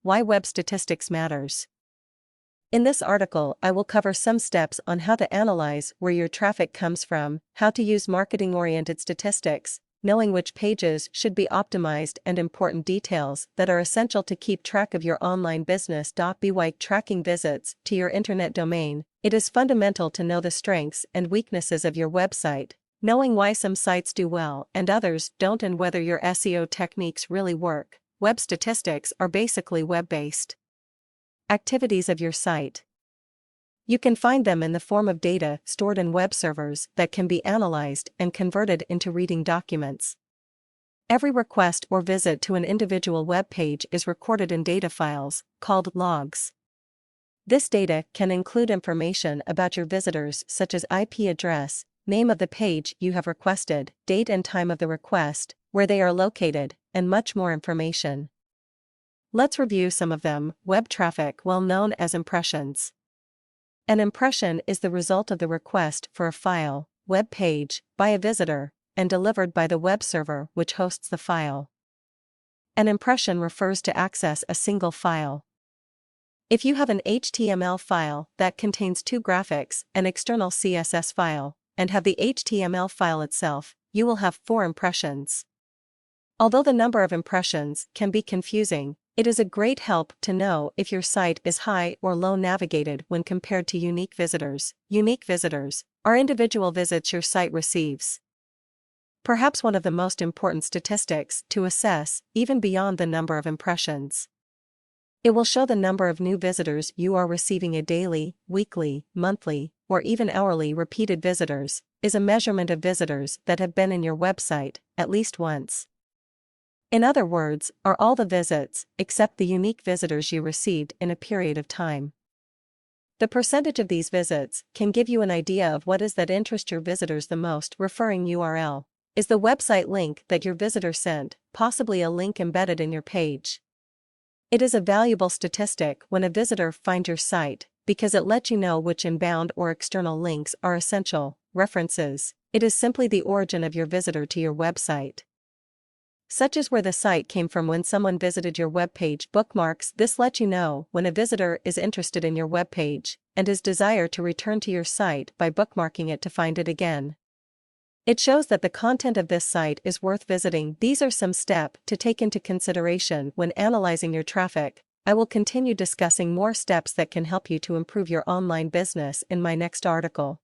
Why Web Statistics Matters. In this article, I will cover some steps on how to analyze where your traffic comes from, how to use marketing-oriented statistics, knowing which pages should be optimized, and important details that are essential to keep track of your online business. By tracking visits to your internet domain, it is fundamental to know the strengths and weaknesses of your website, knowing why some sites do well and others don't, and whether your SEO techniques really work. Web statistics are basically web-based activities of your site. You can find them in the form of data stored in web servers that can be analyzed and converted into reading documents. Every request or visit to an individual web page is recorded in data files, called logs. This data can include information about your visitors such as IP address, name of the page you have requested, date and time of the request, where they are located, and much more information. Let's review some of them. Web traffic, well known as impressions. An impression is the result of the request for a file, web page, by a visitor, and delivered by the web server which hosts the file. An impression refers to access a single file. If you have an HTML file that contains two graphics, an external CSS file, and have the HTML file itself, you will have 4 impressions. Although the number of impressions can be confusing, it is a great help to know if your site is high or low navigated when compared to unique visitors. Unique visitors are individual visits your site receives. Perhaps one of the most important statistics to assess, even beyond the number of impressions. It will show the number of new visitors you are receiving. A daily, weekly, monthly, or even hourly repeated visitors is a measurement of visitors that have been in your website at least once. In other words, are all the visits, except the unique visitors you received in a period of time. The percentage of these visits can give you an idea of what is that interest your visitors the most. Referring URL is the website link that your visitor sent, possibly a link embedded in your page. It is a valuable statistic when a visitor finds your site, because it lets you know which inbound or external links are essential. References, it is simply the origin of your visitor to your website, such as where the site came from when someone visited your web page. Bookmarks, this lets you know when a visitor is interested in your web page and his desire to return to your site by bookmarking it to find it again. It shows that the content of this site is worth visiting. These are some steps to take into consideration when analyzing your traffic. I will continue discussing more steps that can help you to improve your online business in my next article.